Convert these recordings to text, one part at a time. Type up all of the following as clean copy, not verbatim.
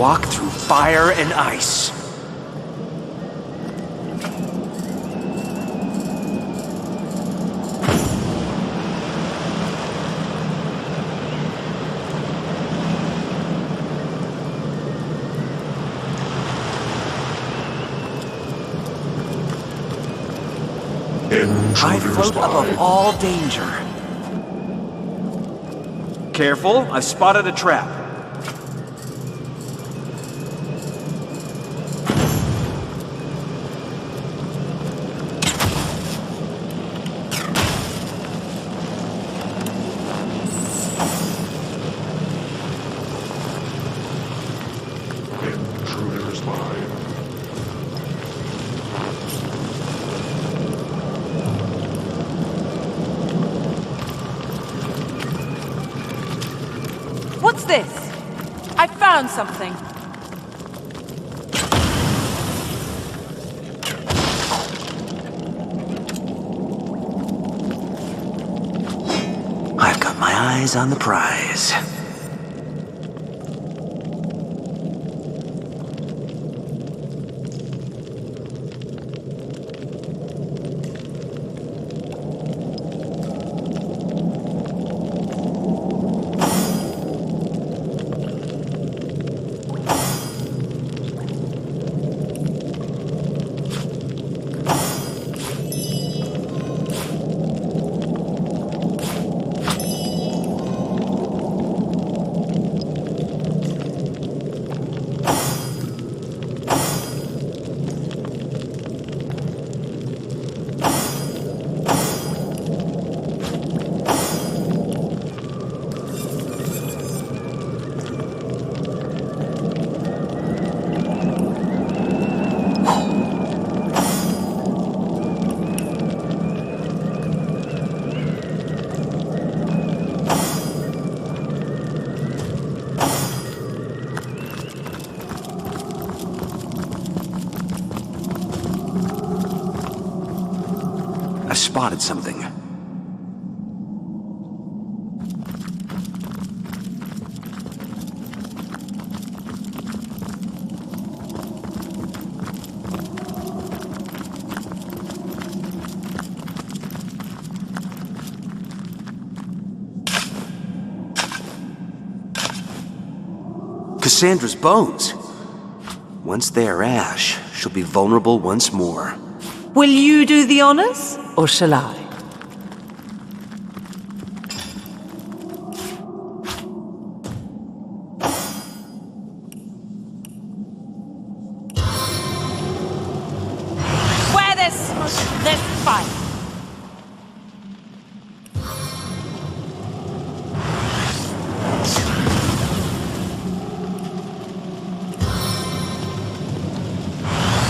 walk through fire and ice. I float above all danger. Careful, I've spotted a trap. Intruder's mine. What's this? I found something. I've got my eyes on the prize. I've spotted something. Cassandra's bones. Once they are ash, she'll be vulnerable once more. Will you do the honors, or shall I? Where there's smoke, there's fire.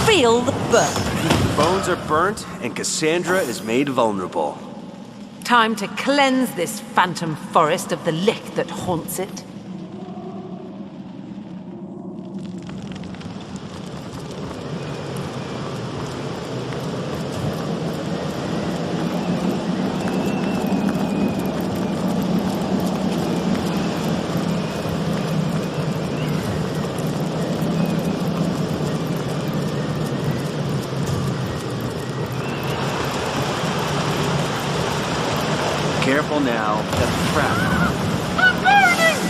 Feel the burn. Bones are burnt, and Cassandra is made vulnerable. Time to cleanse this phantom forest of the lick that haunts it. Careful now, that's a trap. I'm burning!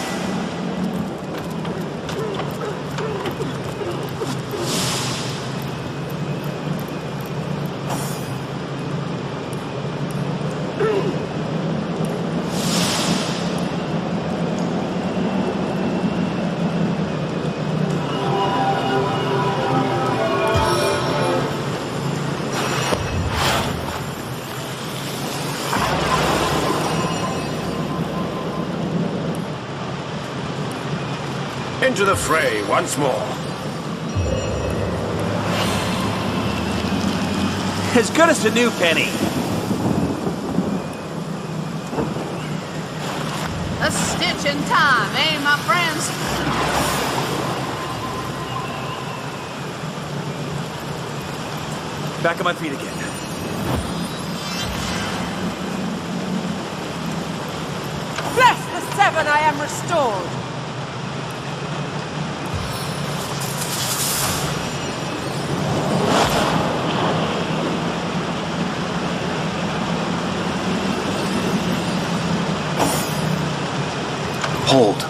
Into the fray once more. As good as a new penny. A stitch in time, eh, my friends? Back on my feet again. Bless the seven, I am restored. Hold.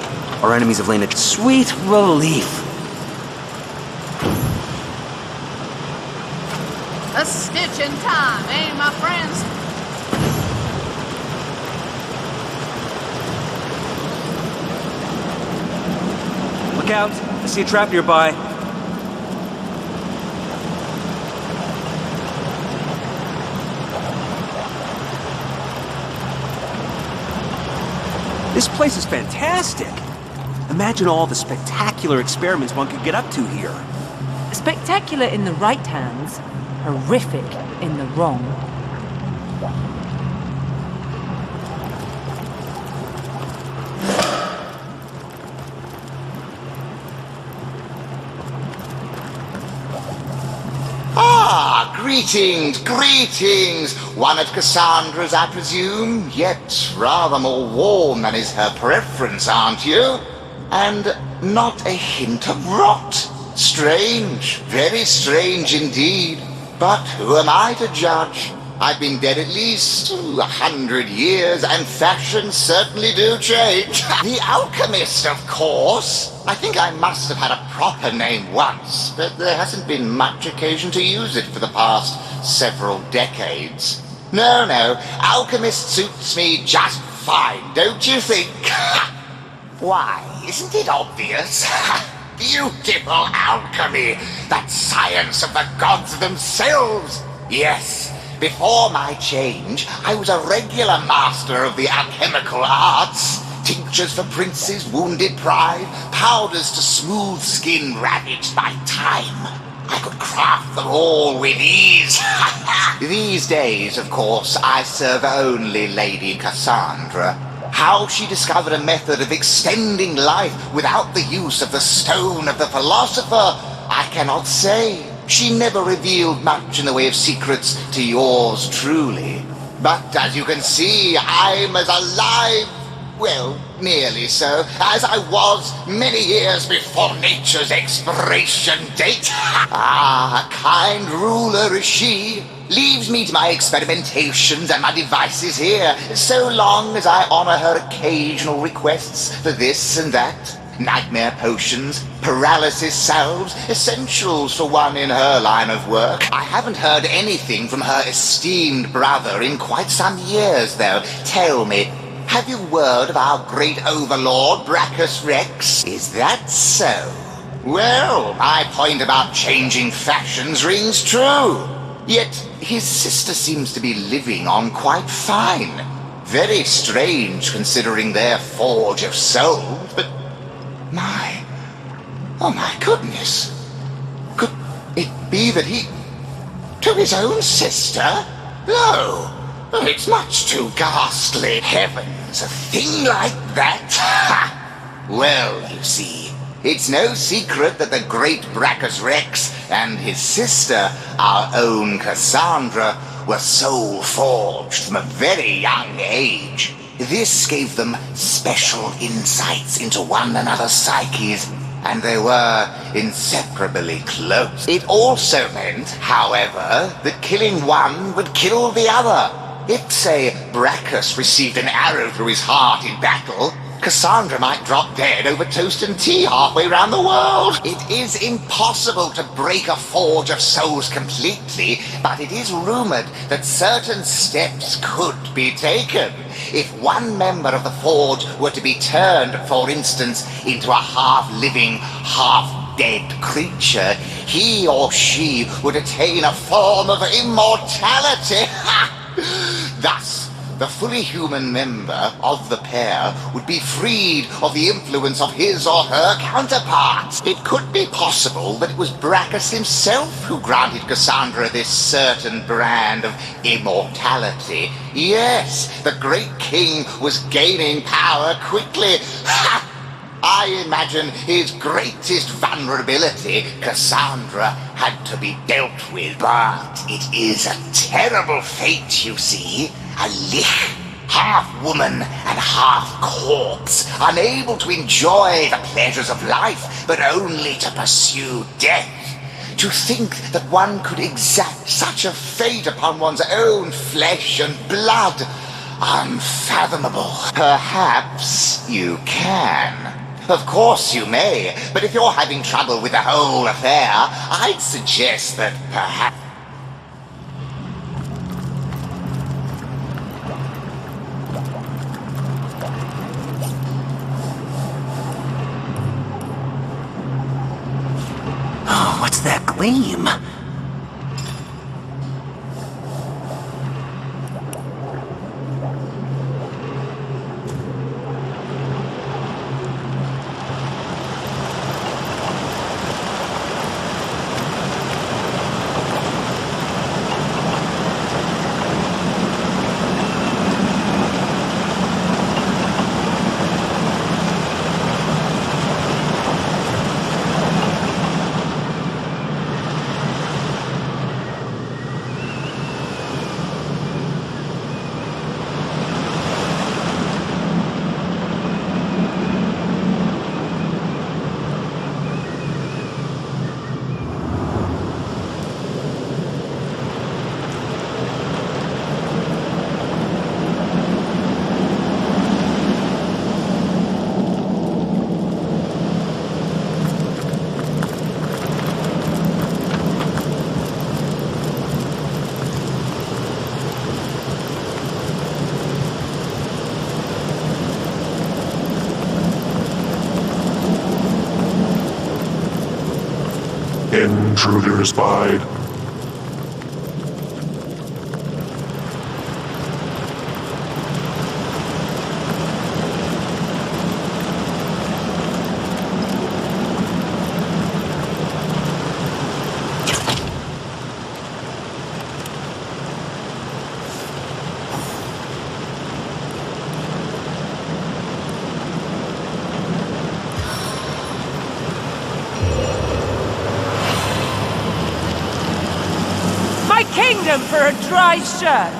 Our enemies have landed. Sweet relief. A stitch in time, eh, my friends? Look out. I see a trap nearby. This place is fantastic. Imagine all the spectacular experiments one could get up to here. Spectacular in the right hands, horrific in the wrong. Ah, greetings, greetings! One of Cassandra's, I presume, yet rather more warm than is her preference, aren't you? And not a hint of rot. Strange, very strange indeed. But who am I to judge? I've been dead at least 100 years, and fashions certainly do change. The alchemist, of course. I think I must have had a proper name once, but there hasn't been much occasion to use it for the past several decades. No, alchemist suits me just fine, don't you think? Why, isn't it obvious? Beautiful alchemy, that science of the gods themselves. Yes, before my change, I was a regular master of the alchemical arts. Tinctures for princes' wounded pride, powders to smooth skin ravaged by time. I could craft them all with ease. These days, of course, I serve only Lady Cassandra. How she discovered a method of extending life without the use of the stone of the philosopher, I cannot say. She never revealed much in the way of secrets to yours truly. But as you can see, I'm as alive, well, nearly so, as I was many years before nature's expiration date. Ah, a kind ruler is she. Leaves me to my experimentations and my devices here, so long as I honor her occasional requests for this and that. Nightmare potions, paralysis salves, essentials for one in her line of work. I haven't heard anything from her esteemed brother in quite some years, though. Tell me, have you word of our great overlord, Brachus Rex? Is that so? Well, my point about changing fashions rings true. Yet his sister seems to be living on quite fine. Very strange considering their forge of souls, but oh my goodness. Could it be that he to his own sister? No, it's much too ghastly. Heavens, a thing like that? Ha! Well, you see, it's no secret that the great Brachus Rex and his sister, our own Cassandra, were soul forged from a very young age. This gave them special insights into one another's psyches, and they were inseparably close. It also meant, however, that killing one would kill the other. If, say, Brachus received an arrow through his heart in battle, Cassandra might drop dead over toast and tea halfway round the world. It is impossible to break a forge of souls completely, but it is rumored that certain steps could be taken. If one member of the forge were to be turned, for instance, into a half-living, half-dead creature, he or she would attain a form of immortality. Thus, the fully human member of the pair would be freed of the influence of his or her counterparts. It could be possible that it was Brachus himself who granted Cassandra this certain brand of immortality. Yes, the great king was gaining power quickly. I imagine his greatest vulnerability, Cassandra, had to be dealt with. But it is a terrible fate, you see. A lich, half woman and half corpse, unable to enjoy the pleasures of life, but only to pursue death. To think that one could exact such a fate upon one's own flesh and blood. unfathomable. Perhaps you can. Of course you may, but if you're having trouble with the whole affair, I'd suggest that perhaps... Oh, what's that gleam? Intruder spied. Kingdom for a dry shirt!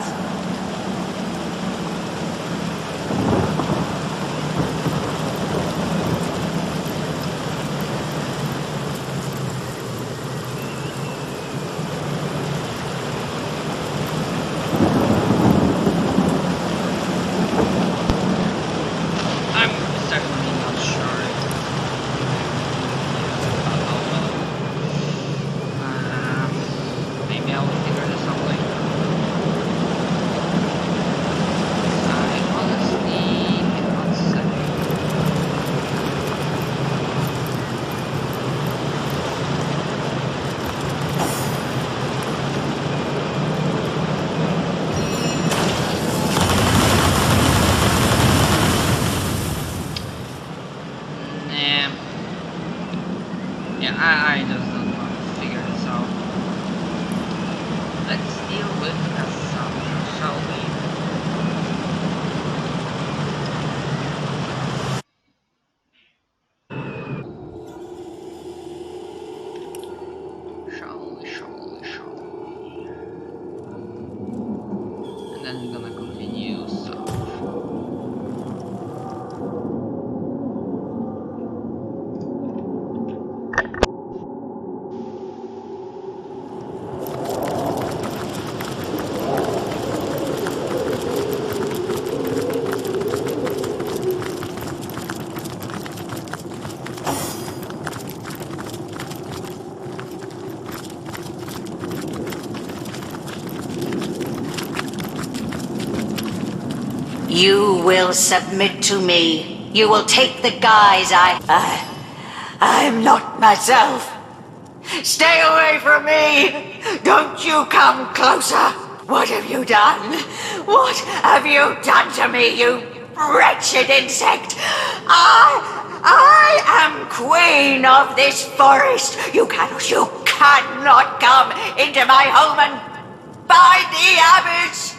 I'm certainly not sure. Maybe I will figure this out later. I honestly cannot say. Yeah, I just don't want to figure this out. Let's deal with Cassandra, shall we? Shall we? And then we're gonna continue south. You will submit to me. You will take the guise I'm not myself. Stay away from me! Don't you come closer! What have you done? What have you done to me, you wretched insect? I am queen of this forest. You cannot come into my home and bind the abyss.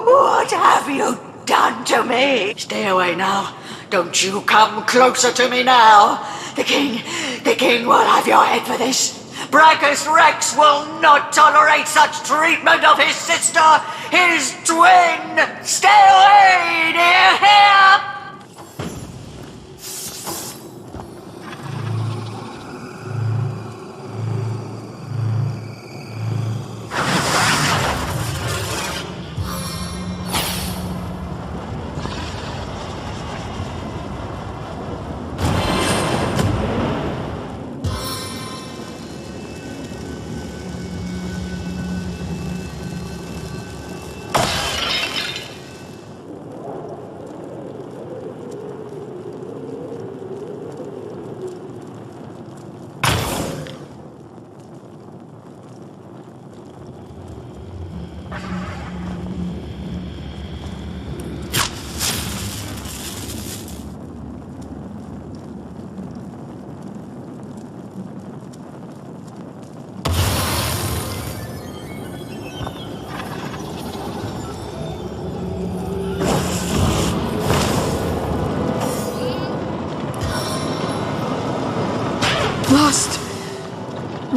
What have you done to me? Stay away now. Don't you come closer to me now. The king will have your head for this. Brachus Rex will not tolerate such treatment of his sister, his twin. Stay away, do you hear?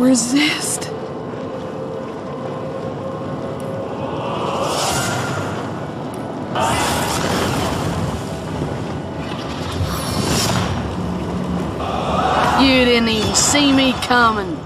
resist. You didn't even see me coming.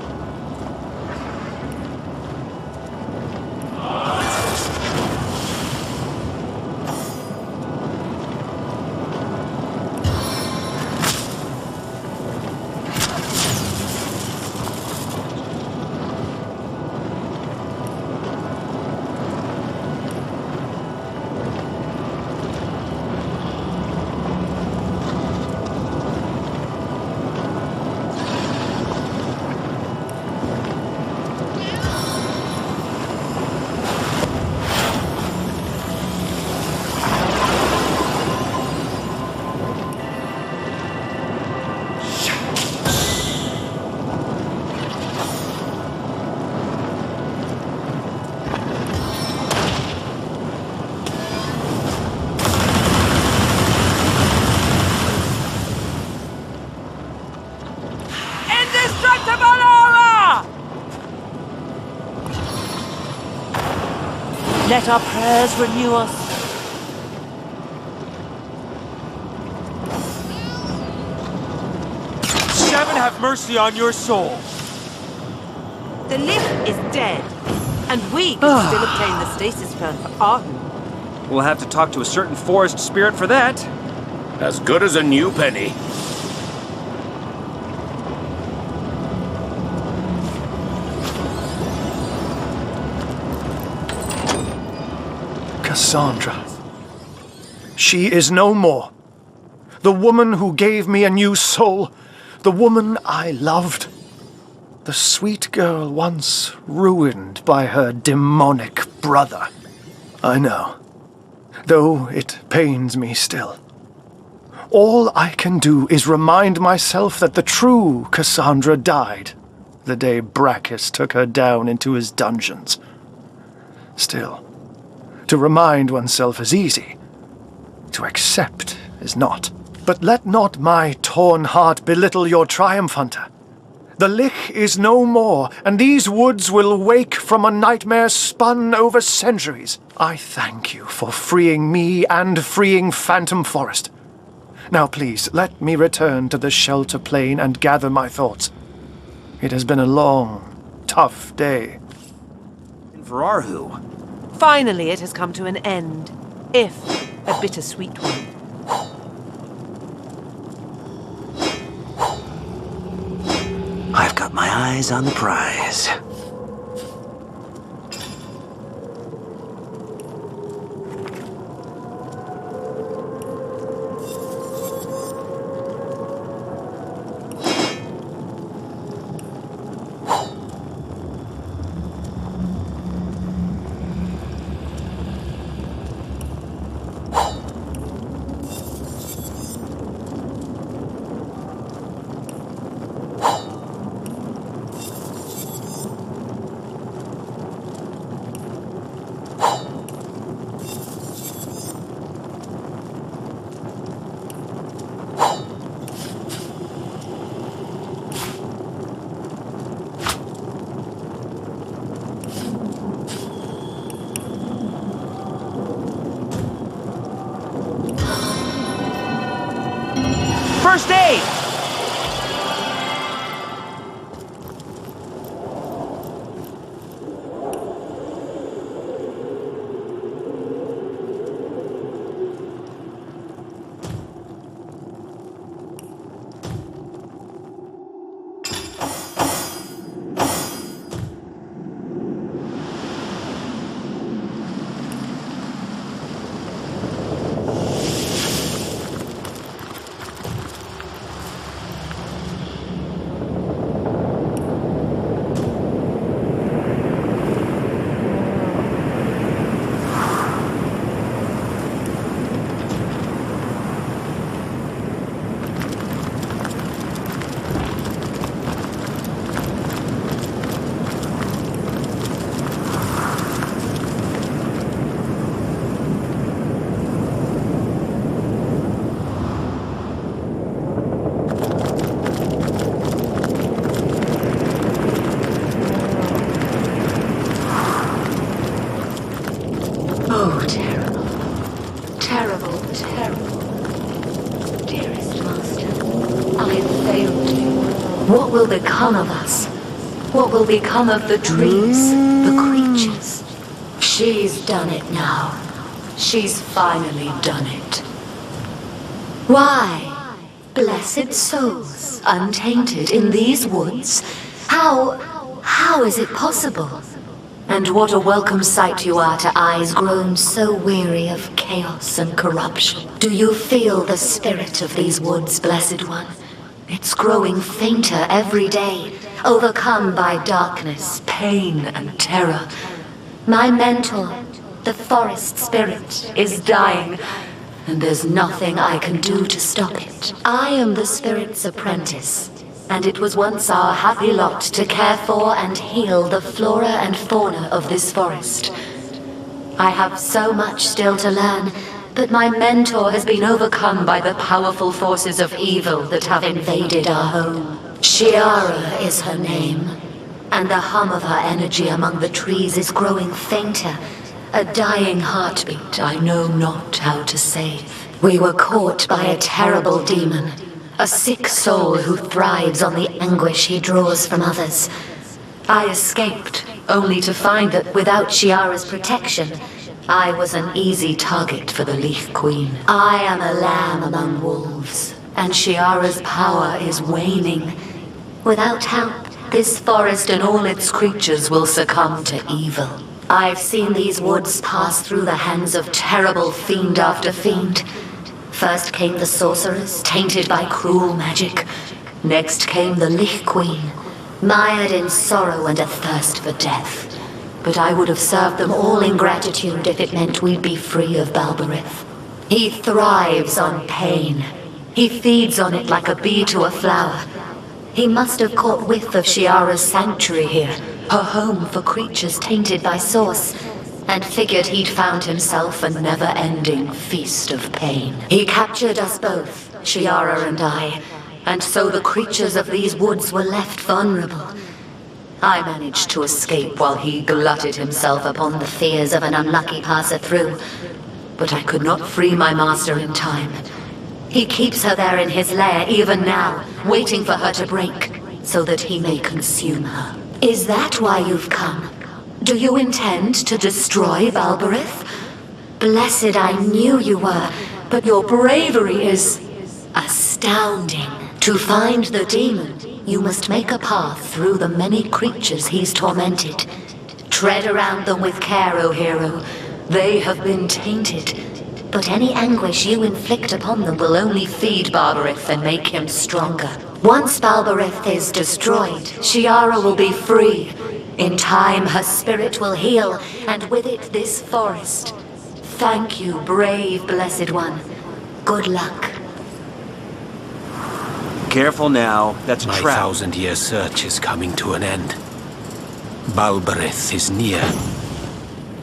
Indestructible aura! Let our prayers renew us. Seven, have mercy on your soul. The Lich is dead, and we can still obtain the stasis plan for Arden. We'll have to talk to a certain forest spirit for that. As good as a new penny. Cassandra. She is no more. The woman who gave me a new soul. The woman I loved. The sweet girl once ruined by her demonic brother. I know, though it pains me still. All I can do is remind myself that the true Cassandra died the day Brachus took her down into his dungeons. Still, to remind oneself is easy. To accept is not. But let not my torn heart belittle your triumph, Hunter. The Lich is no more, and these woods will wake from a nightmare spun over centuries. I thank you for freeing me and freeing Phantom Forest. Now please, let me return to the shelter plane and gather my thoughts. It has been a long, tough day. And for Arhu. Finally, it has come to an end, if a bittersweet one. I've got my eyes on the prize. First aid! terrible. Terrible, terrible. Dearest Master, I have failed you. What will become of us? What will become of the trees, the creatures? She's done it now. She's finally done it. Why? Blessed souls, untainted in these woods? How is it possible? And what a welcome sight you are to eyes grown so weary of chaos and corruption. Do you feel the spirit of these woods, Blessed One? It's growing fainter every day, overcome by darkness, pain, and terror. My mentor, the forest spirit, is dying, and there's nothing I can do to stop it. I am the spirit's apprentice, and it was once our happy lot to care for and heal the flora and fauna of this forest. I have so much still to learn, but my mentor has been overcome by the powerful forces of evil that have invaded our home. Shiara is her name, and the hum of her energy among the trees is growing fainter, a dying heartbeat I know not how to save. We were caught by a terrible demon, a sick soul who thrives on the anguish he draws from others. I escaped, only to find that without Shiara's protection, I was an easy target for the Leaf Queen. I am a lamb among wolves, and Shiara's power is waning. Without help, this forest and all its creatures will succumb to evil. I've seen these woods pass through the hands of terrible fiend after fiend. First came the sorcerers, tainted by cruel magic. Next came the Lich Queen, mired in sorrow and a thirst for death. But I would have served them all in gratitude if it meant we'd be free of Balberith. He thrives on pain. He feeds on it like a bee to a flower. He must have caught whiff of Shiara's sanctuary here, her home for creatures tainted by source, and figured he'd found himself a never-ending feast of pain. He captured us both, Shiara and I, and so the creatures of these woods were left vulnerable. I managed to escape while he glutted himself upon the fears of an unlucky passer-through, but I could not free my master in time. He keeps her there in his lair even now, waiting for her to break, so that he may consume her. Is that why you've come? Do you intend to destroy Balberith? Blessed I knew you were, but your bravery is astounding. To find the demon, you must make a path through the many creatures he's tormented. Tread around them with care, O hero. They have been tainted, but any anguish you inflict upon them will only feed Balberith and make him stronger. Once Balberith is destroyed, Shiara will be free. In time, her spirit will heal, and with it this forest. Thank you, brave Blessed One. Good luck. Careful now, that's a My trap. 1,000-year search is coming to an end. Balberith is near.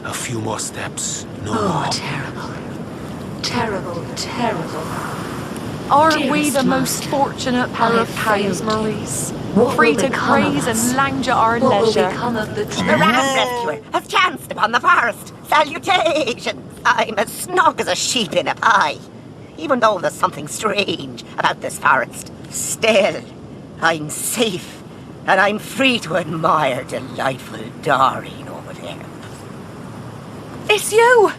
A few more steps, no more. Terrible. Terrible, terrible. Aren't we the Dearest most master, fortunate pair I of have cows, failed you. Maurice? What Free will to become of graze us? and lounge at our What will leisure. become of the The trees? ram rescuer has chanced upon the forest. Salutations! I'm as snug as a sheep in a pie. Even though there's something strange about this forest, still, I'm safe, and I'm free to admire delightful Doreen over there. It's you!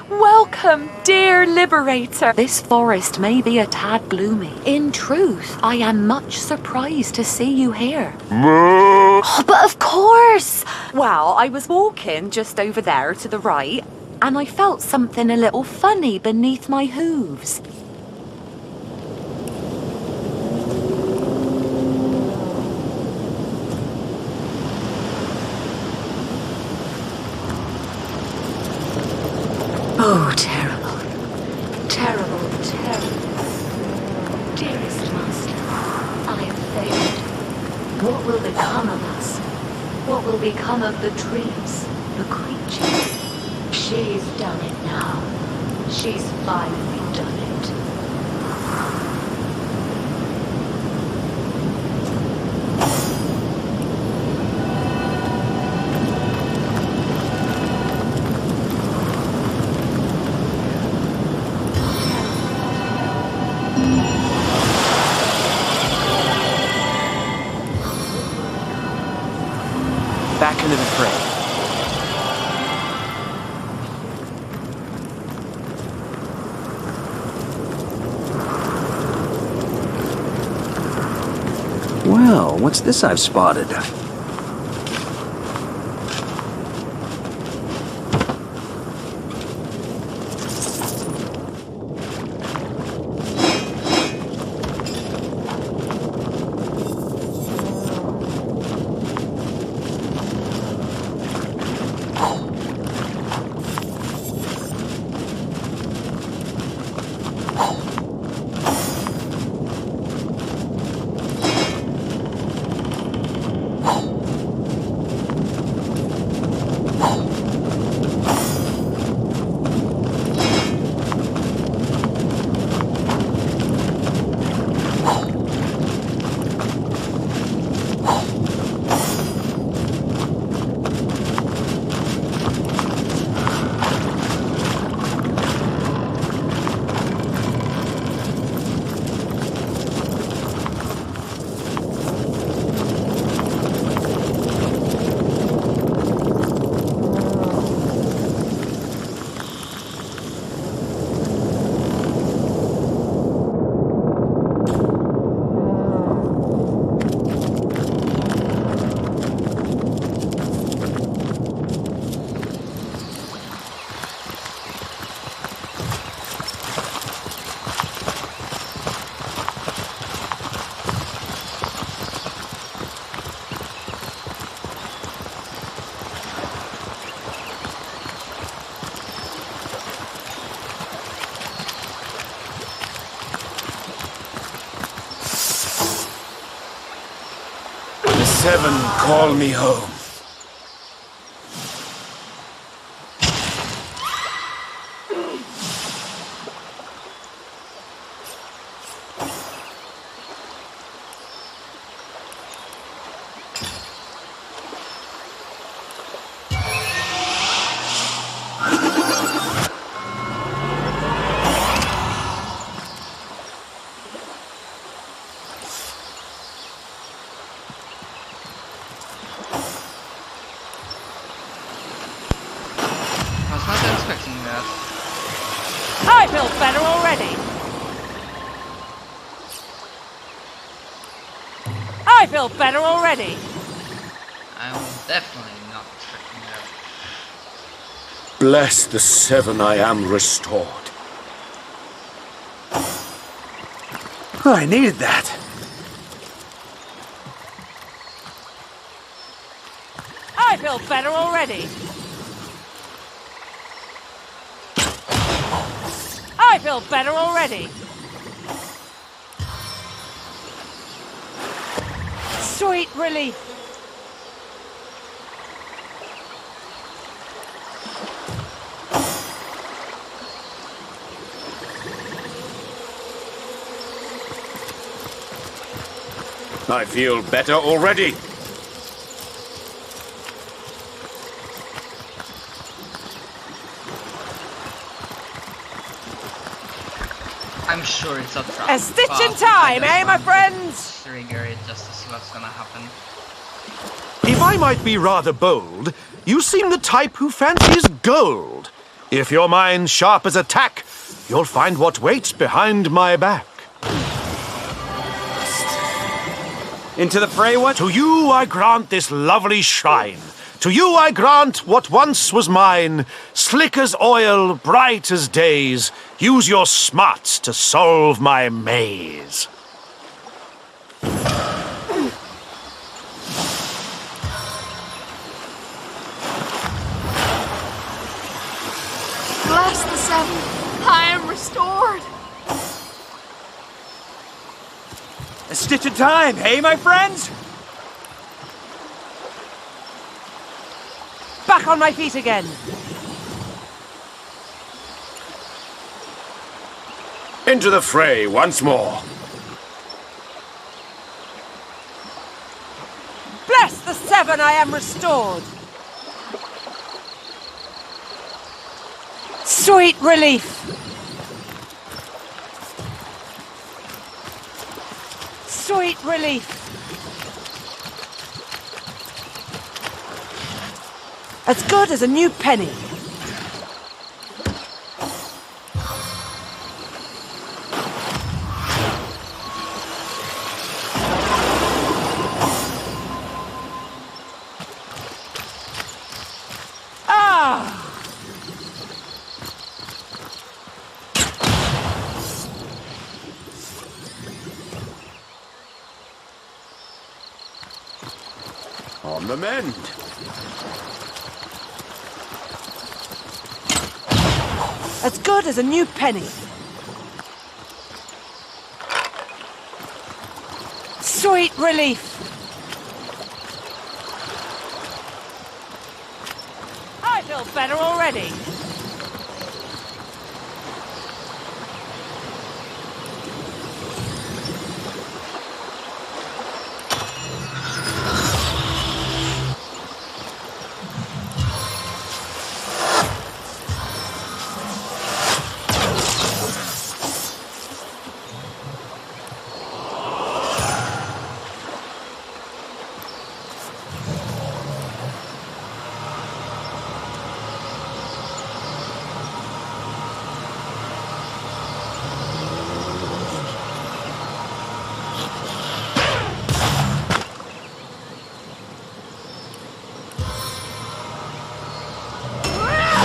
Welcome, dear Liberator. This forest may be a tad gloomy. In truth, I am much surprised to see you here. Oh, but of course! Well, I was walking just over there to the right, and I felt something a little funny beneath my hooves. Oh, terrible. Terrible, terrible. Dearest Master, I have failed. What will become of us? What will become of the trees, the creatures? She's done it now. She's finally done it. Oh, what's this I've spotted? The Seven call me home. I was not expecting that. I feel better already. I feel better already. I was definitely not expecting that. Bless the Seven, I am restored. I needed that. I feel better already. I feel better already. Sweet relief. I feel better already. I'm sure it's a trap. A stitch in but time, I eh, my just friends? want to trigger it just to see what's gonna happen. If I might be rather bold, you seem the type who fancies gold. If your mind's sharp as a tack, you'll find what waits behind my back. Into the fray, what? To you I grant this lovely shrine. To you I grant what once was mine. Slick as oil, bright as days. Use your smarts to solve my maze. Bless the Seven. I am restored. A stitch in time, hey, my friends? Back on my feet again. Into the fray once more. Bless the Seven, I am restored. Sweet relief. Sweet relief. As good as a new penny. on the mend. As good as a new penny. Sweet relief. I feel better already.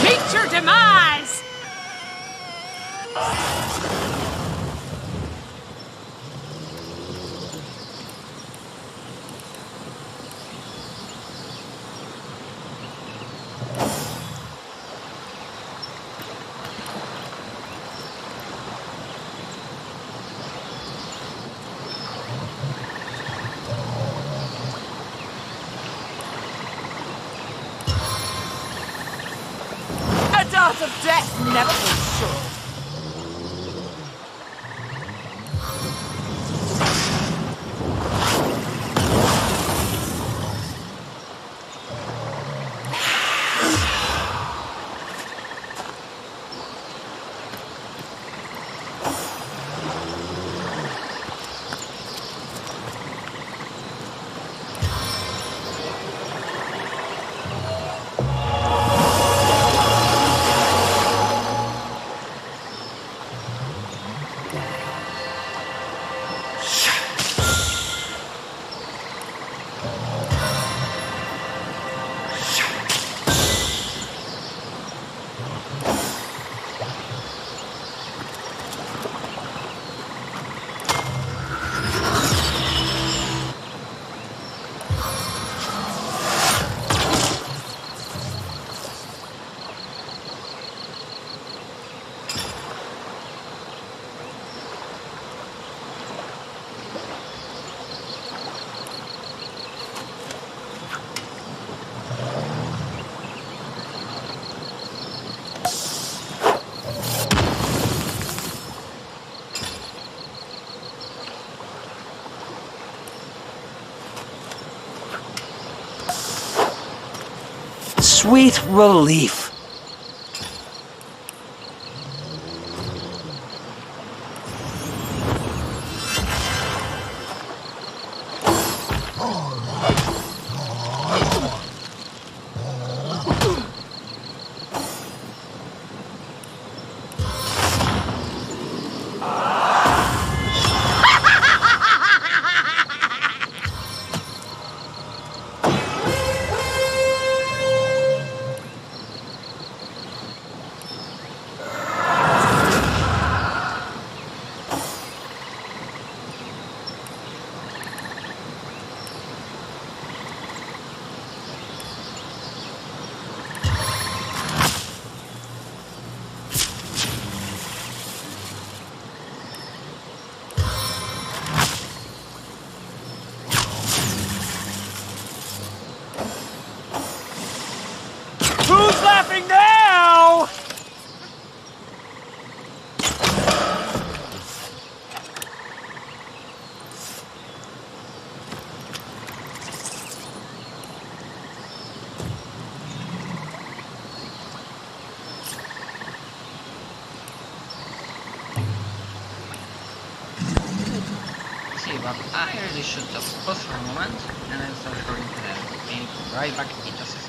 Meet your demise! A dart of death never falls short. Sweet relief. Who's laughing now? See, but I really should just pause for a moment and then start recording again. Be right back in just a second.